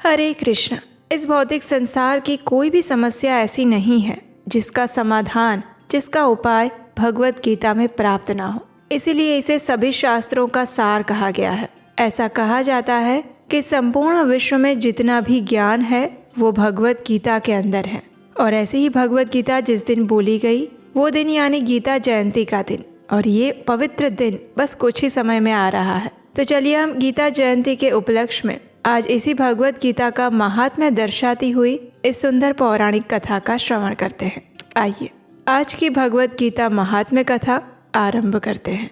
हरे कृष्ण। इस भौतिक संसार की कोई भी समस्या ऐसी नहीं है जिसका समाधान, जिसका उपाय भगवत गीता में प्राप्त ना हो। इसीलिए इसे सभी शास्त्रों का सार कहा गया है। ऐसा कहा जाता है कि संपूर्ण विश्व में जितना भी ज्ञान है वो भगवत गीता के अंदर है। और ऐसी ही भगवत गीता जिस दिन बोली गई वो दिन यानी गीता जयंती का दिन, और ये पवित्र दिन बस कुछ ही समय में आ रहा है। तो चलिए हम गीता जयंती के उपलक्ष्य में आज इसी भगवत गीता का महात्म्य दर्शाती हुई इस सुंदर पौराणिक कथा का श्रवण करते हैं। आइए आज की भगवत गीता महात्म्य कथा आरंभ करते हैं।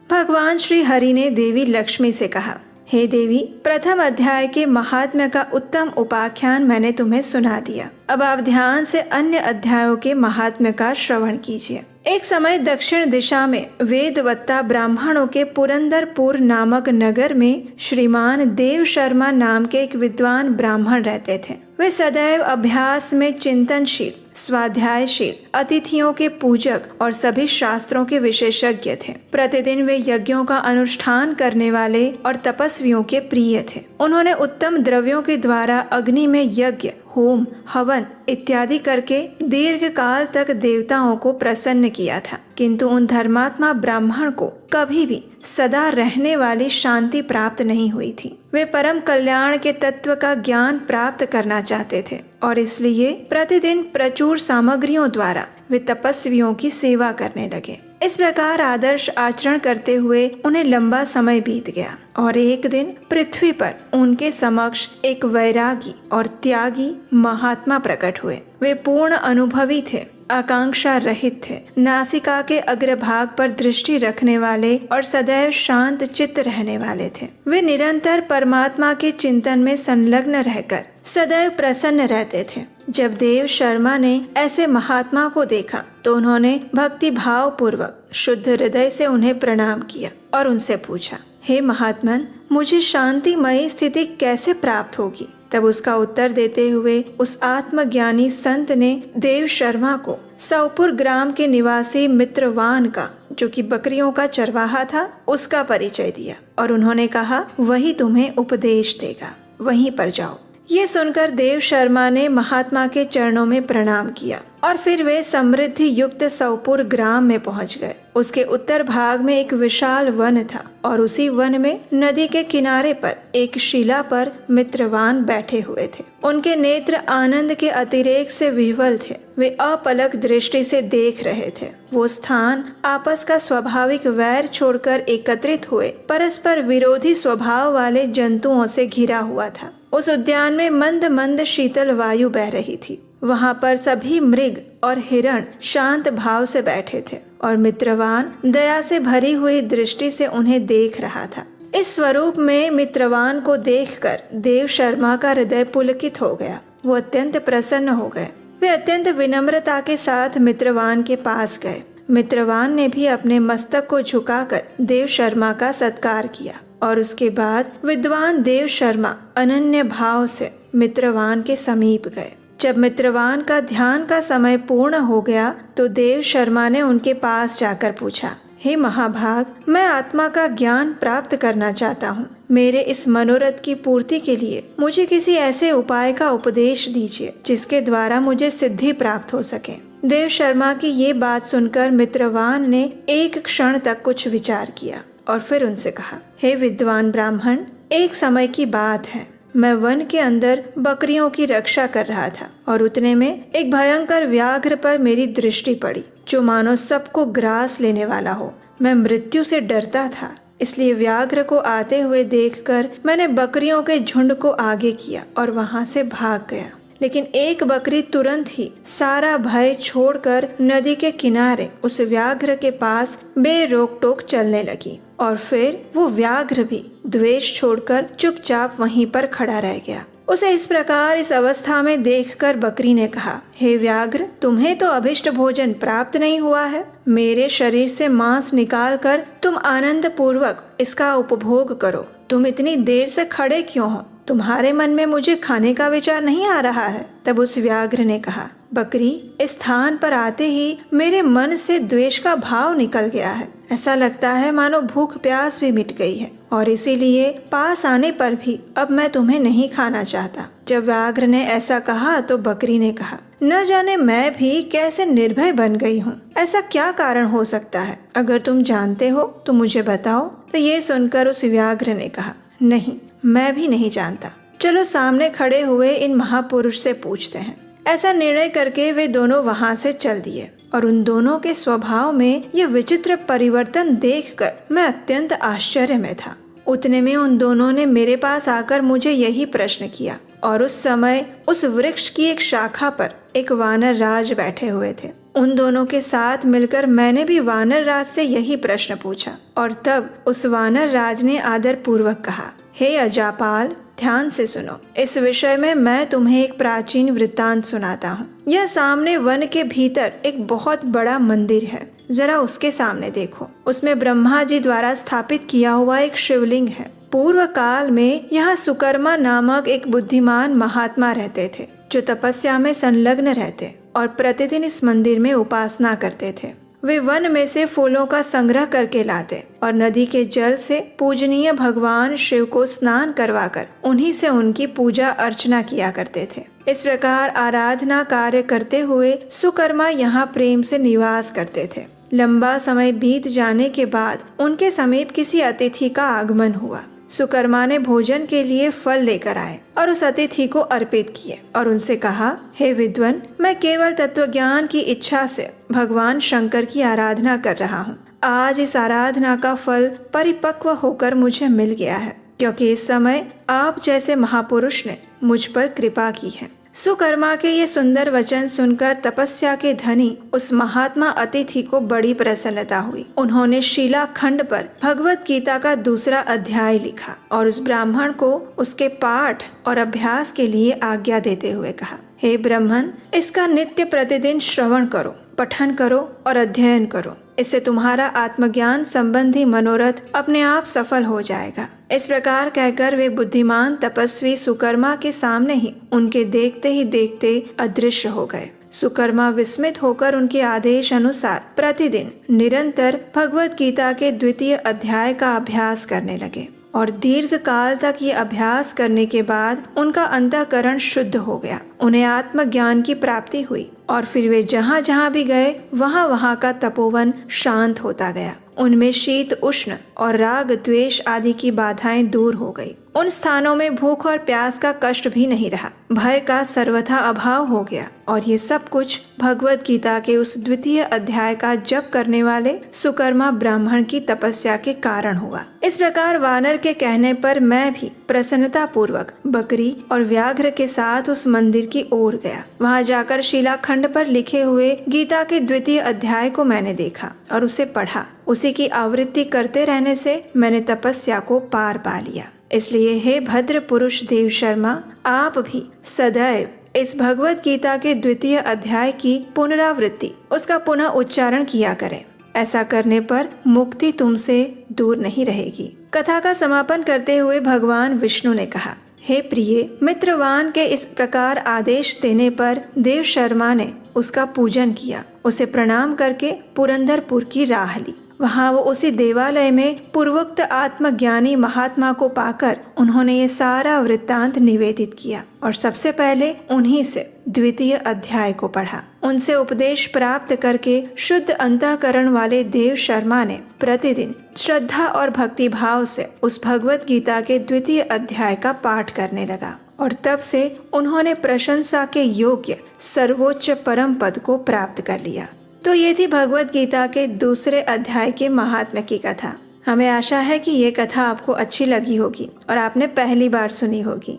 भगवान श्री हरि ने देवी लक्ष्मी से कहा, हे देवी, प्रथम अध्याय के महात्म्य का उत्तम उपाख्यान मैंने तुम्हें सुना दिया। अब आप ध्यान से अन्य अध्यायों के महात्म्य का श्रवण कीजिए। एक समय दक्षिण दिशा में वेदवत्ता ब्राह्मणों के पुरंदरपुर नामक नगर में श्रीमान देव शर्मा नाम के एक विद्वान ब्राह्मण रहते थे। वे सदैव अभ्यास में चिंतनशील, स्वाध्यायशील, अतिथियों के पूजक और सभी शास्त्रों के विशेषज्ञ थे। प्रतिदिन वे यज्ञों का अनुष्ठान करने वाले और तपस्वियों के प्रिय थे। उन्होंने उत्तम द्रव्यों के द्वारा अग्नि में यज्ञ, होम, हवन इत्यादि करके दीर्घ काल तक देवताओं को प्रसन्न किया था। किंतु उन धर्मात्मा ब्राह्मण को कभी भी सदा रहने वाली शांति प्राप्त नहीं हुई थी। वे परम कल्याण के तत्व का ज्ञान प्राप्त करना चाहते थे और इसलिए प्रतिदिन प्रचुर सामग्रियों द्वारा वे तपस्वियों की सेवा करने लगे। इस प्रकार आदर्श आचरण करते हुए उन्हें लंबा समय बीत गया और एक दिन पृथ्वी पर उनके समक्ष एक वैरागी और त्यागी महात्मा प्रकट हुए। वे पूर्ण अनुभवी थे, आकांक्षा रहित थे, नासिका के अग्रभाग पर दृष्टि रखने वाले और सदैव शांत चित्त रहने वाले थे। वे निरंतर परमात्मा के चिंतन में संलग्न रहकर सदैव प्रसन्न रहते थे। जब देव शर्मा ने ऐसे महात्मा को देखा तो उन्होंने भक्ति भाव पूर्वक शुद्ध हृदय से उन्हें प्रणाम किया और उनसे पूछा, हे महात्मन, मुझे शांतिमयी स्थिति कैसे प्राप्त होगी? तब उसका उत्तर देते हुए उस आत्मज्ञानी संत ने देव शर्मा को सौपुर ग्राम के निवासी मित्रवान का, जो कि बकरियों का चरवाहा था, उसका परिचय दिया और उन्होंने कहा, वही तुम्हें उपदेश देगा, वहीं पर जाओ। ये सुनकर देव शर्मा ने महात्मा के चरणों में प्रणाम किया और फिर वे समृद्धि युक्त सौपुर ग्राम में पहुंच गए। उसके उत्तर भाग में एक विशाल वन था और उसी वन में नदी के किनारे पर एक शिला पर मित्रवान बैठे हुए थे। उनके नेत्र आनंद के अतिरेक से विह्वल थे। वे अपलक दृष्टि से देख रहे थे। वो स्थान आपस का स्वाभाविक वैर छोड़कर एकत्रित हुए परस्पर विरोधी स्वभाव वाले जंतुओं से घिरा हुआ था। उस उद्यान में मंद मंद शीतल वायु बह रही थी। वहां पर सभी मृग और हिरण शांत भाव से बैठे थे और मित्रवान दया से भरी हुई दृष्टि से उन्हें देख रहा था। इस स्वरूप में मित्रवान को देखकर देव शर्मा का हृदय पुलकित हो गया। वो अत्यंत प्रसन्न हो गए। वे अत्यंत विनम्रता के साथ मित्रवान के पास गए। मित्रवान ने भी अपने मस्तक को झुकाकर देव शर्मा का सत्कार किया और उसके बाद विद्वान देव शर्मा अनन्य भाव से मित्रवान के समीप गए। जब मित्रवान का ध्यान का समय पूर्ण हो गया तो देव शर्मा ने उनके पास जाकर पूछा, हे महाभाग, मैं आत्मा का ज्ञान प्राप्त करना चाहता हूँ। मेरे इस मनोरथ की पूर्ति के लिए मुझे किसी ऐसे उपाय का उपदेश दीजिए जिसके द्वारा मुझे सिद्धि प्राप्त हो सके। देव शर्मा की ये बात सुनकर मित्रवान ने एक क्षण तक कुछ विचार किया और फिर उनसे कहा, हे विद्वान ब्राह्मण, एक समय की बात है, मैं वन के अंदर बकरियों की रक्षा कर रहा था और उतने में एक भयंकर व्याघ्र पर मेरी दृष्टि पड़ी, जो मानो सबको ग्रास लेने वाला हो। मैं मृत्यु से डरता था, इसलिए व्याघ्र को आते हुए देखकर मैंने बकरियों के झुंड को आगे किया और वहां से भाग गया। लेकिन एक बकरी तुरंत ही सारा भय छोड़कर नदी के किनारे उस व्याघ्र के पास बेरोक टोक चलने लगी और फिर वो व्याघ्र भी द्वेष छोड़कर चुपचाप वहीं पर खड़ा रह गया। उसे इस प्रकार इस अवस्था में देखकर बकरी ने कहा, हे व्याघ्र, तुम्हें तो अभिष्ट भोजन प्राप्त नहीं हुआ है। मेरे शरीर से मांस निकालकर तुम आनंद पूर्वक इसका उपभोग करो। तुम इतनी देर से खड़े क्यों हो? तुम्हारे मन में मुझे खाने का विचार नहीं आ रहा है? तब उस व्याघ्र ने कहा, बकरी, इस स्थान पर आते ही मेरे मन से द्वेष का भाव निकल गया है। ऐसा लगता है मानो भूख प्यास भी मिट गई है और इसीलिए पास आने पर भी अब मैं तुम्हें नहीं खाना चाहता। जब व्याघ्र ने ऐसा कहा तो बकरी ने कहा, न जाने मैं भी कैसे निर्भय बन गई हूँ। ऐसा क्या कारण हो सकता है? अगर तुम जानते हो तो मुझे बताओ। तो ये सुनकर उस व्याघ्र ने कहा, नहीं, मैं भी नहीं जानता। चलो सामने खड़े हुए इन महापुरुष से पूछते हैं। ऐसा निर्णय करके वे दोनों वहाँ से चल दिए और उन दोनों के स्वभाव में यह विचित्र परिवर्तन देखकर मैं अत्यंत आश्चर्य में था। उतने में उन दोनों ने मेरे पास आकर मुझे यही प्रश्न किया और उस समय उस वृक्ष की एक शाखा पर एक वानर राज बैठे हुए थे। उन दोनों के साथ मिलकर मैंने भी वानर राज से यही प्रश्न पूछा और तब उस वानर राज ने आदर पूर्वक कहा, हे अजापाल, ध्यान से सुनो। इस विषय में मैं तुम्हें एक प्राचीन वृत्तांत सुनाता हूँ। यह सामने वन के भीतर एक बहुत बड़ा मंदिर है। जरा उसके सामने देखो। उसमें ब्रह्मा जी द्वारा स्थापित किया हुआ एक शिवलिंग है। पूर्व काल में यहाँ सुकर्मा नामक एक बुद्धिमान महात्मा रहते थे, जो तपस्या में संलग्न रहते और प्रतिदिन इस मंदिर में उपासना करते थे। वे वन में से फूलों का संग्रह करके लाते और नदी के जल से पूजनीय भगवान शिव को स्नान करवाकर उन्हीं से उनकी पूजा अर्चना किया करते थे। इस प्रकार आराधना कार्य करते हुए सुकर्मा यहाँ प्रेम से निवास करते थे। लंबा समय बीत जाने के बाद उनके समीप किसी अतिथि का आगमन हुआ। सुकर्मा ने भोजन के लिए फल लेकर आए और उस अतिथि को अर्पित किए और उनसे कहा, हे विद्वन, मैं केवल तत्वज्ञान की इच्छा से भगवान शंकर की आराधना कर रहा हूँ। आज इस आराधना का फल परिपक्व होकर मुझे मिल गया है, क्योंकि इस समय आप जैसे महापुरुष ने मुझ पर कृपा की है। सुकर्मा के ये सुंदर वचन सुनकर तपस्या के धनी उस महात्मा अतिथि को बड़ी प्रसन्नता हुई। उन्होंने शिलाखंड पर भगवत गीता का दूसरा अध्याय लिखा और उस ब्राह्मण को उसके पाठ और अभ्यास के लिए आज्ञा देते हुए कहा, हे ब्राह्मण, इसका नित्य प्रतिदिन श्रवण करो, पठन करो और अध्ययन करो। इससे तुम्हारा आत्मज्ञान संबंधी मनोरथ अपने आप सफल हो जाएगा। इस प्रकार कहकर वे बुद्धिमान तपस्वी सुकर्मा के सामने ही उनके देखते ही देखते अदृश्य हो गए। सुकर्मा विस्मित होकर उनके आदेश अनुसार प्रतिदिन निरंतर भगवत गीता के द्वितीय अध्याय का अभ्यास करने लगे और दीर्घ काल तक ये अभ्यास करने के बाद उनका अंतःकरण शुद्ध हो गया। उन्हें आत्मज्ञान की प्राप्ति हुई और फिर वे जहाँ जहाँ भी गए वहाँ का तपोवन शांत होता गया। उनमें शीत उष्ण और राग द्वेष आदि की बाधाएं दूर हो गई। उन स्थानों में भूख और प्यास का कष्ट भी नहीं रहा। भय का सर्वथा अभाव हो गया और ये सब कुछ भगवत गीता के उस द्वितीय अध्याय का जप करने वाले सुकर्मा ब्राह्मण की तपस्या के कारण हुआ। इस प्रकार वानर के कहने पर मैं भी प्रसन्नता पूर्वक बकरी और व्याघ्र के साथ उस मंदिर की ओर गया। वहाँ जाकर शिलाखंड पर लिखे हुए गीता के द्वितीय अध्याय को मैंने देखा और उसे पढ़ा। उसी की आवृत्ति करते रहने से मैंने तपस्या को पार पा लिया। इसलिए हे भद्र पुरुष देव शर्मा, आप भी सदैव इस भगवत गीता के द्वितीय अध्याय की पुनरावृत्ति, उसका पुनः उच्चारण किया करें। ऐसा करने पर मुक्ति तुमसे दूर नहीं रहेगी। कथा का समापन करते हुए भगवान विष्णु ने कहा, हे प्रिय, मित्रवान के इस प्रकार आदेश देने पर देव शर्मा ने उसका पूजन किया। उसे प्रणाम करके पुरंदरपुर की राह ली। वहाँ वो उसी देवालय में पूर्वोक्त आत्मज्ञानी महात्मा को पाकर उन्होंने ये सारा वृत्तांत निवेदित किया और सबसे पहले उन्हीं से द्वितीय अध्याय को पढ़ा। उनसे उपदेश प्राप्त करके शुद्ध अंतःकरण वाले देव शर्मा ने प्रतिदिन श्रद्धा और भक्ति भाव से उस भगवत गीता के द्वितीय अध्याय का पाठ करने लगा और तब से उन्होंने प्रशंसा के योग्य सर्वोच्च परम पद को प्राप्त कर लिया। तो ये थी भगवत गीता के दूसरे अध्याय के महात्म्य की कथा। हमें आशा है कि ये कथा आपको अच्छी लगी होगी और आपने पहली बार सुनी होगी।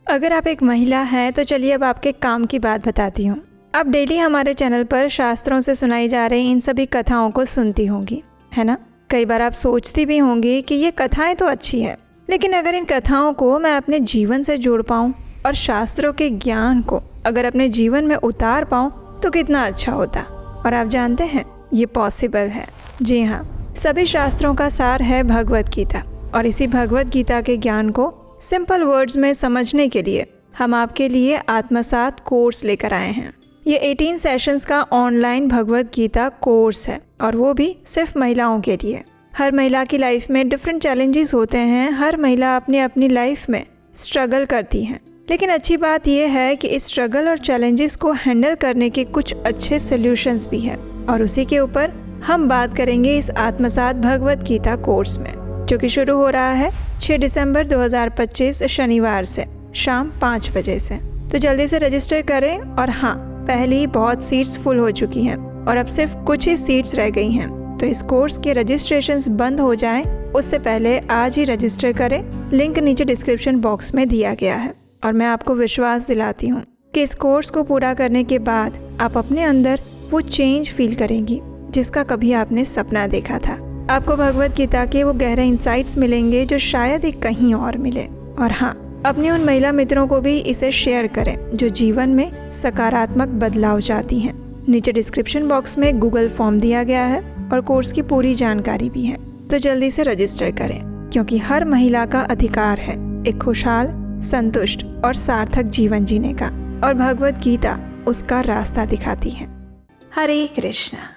अगर आप एक महिला हैं तो चलिए अब आपके काम की बात बताती हूँ। आप डेली हमारे चैनल पर शास्त्रों से सुनाई जा रही इन सभी कथाओं को सुनती होंगी, है ना? कई बार आप सोचती भी होंगी कि ये कथाएं तो अच्छी है, लेकिन अगर इन कथाओं को मैं अपने जीवन से जोड़ पाऊँ और शास्त्रों के ज्ञान को अगर अपने जीवन में उतार पाऊँ तो कितना अच्छा होता। और आप जानते हैं ये पॉसिबल है। जी हाँ, सभी शास्त्रों का सार है भगवत गीता और इसी भगवत गीता के ज्ञान को सिंपल वर्ड्स में समझने के लिए हम आपके लिए आत्मसात कोर्स लेकर आए हैं। ये 18 सेशंस का ऑनलाइन भगवत गीता कोर्स है और वो भी सिर्फ महिलाओं के लिए। हर महिला की लाइफ में डिफरेंट चैलेंजेस होते हैं। हर महिला अपनी अपनी लाइफ में स्ट्रगल करती हैं लेकिन अच्छी बात यह है कि इस स्ट्रगल और चैलेंजेस को हैंडल करने के कुछ अच्छे सॉल्यूशंस भी हैं और उसी के ऊपर हम बात करेंगे इस आत्मसात भगवत गीता कोर्स में, जो कि शुरू हो रहा है 6 दिसंबर 2025 शनिवार से शाम 5 बजे से। तो जल्दी से रजिस्टर करें। और हाँ, पहले ही बहुत सीट्स फुल हो चुकी हैं और अब सिर्फ कुछ ही सीट्स रह गई हैं। तो इस कोर्स के रजिस्ट्रेशंस बंद हो जाएं उससे पहले आज ही रजिस्टर करें। लिंक नीचे डिस्क्रिप्शन बॉक्स में दिया गया है। और मैं आपको विश्वास दिलाती हूँ कि इस कोर्स को पूरा करने के बाद आप अपने अंदर वो चेंज फील करेंगी जिसका कभी आपने सपना देखा था। आपको भगवत गीता के वो गहरे इंसाइट्स मिलेंगे जो शायद ही कहीं और मिले। और हाँ, अपने उन महिला मित्रों को भी इसे शेयर करें जो जीवन में सकारात्मक बदलाव चाहती हैं। नीचे डिस्क्रिप्शन बॉक्स में गूगल फॉर्म दिया गया है और कोर्स की पूरी जानकारी भी है। तो जल्दी से रजिस्टर करें, क्योंकि हर महिला का अधिकार है एक खुशहाल, संतुष्ट और सार्थक जीवन जीने का, और भगवत गीता उसका रास्ता दिखाती है। हरे कृष्णा।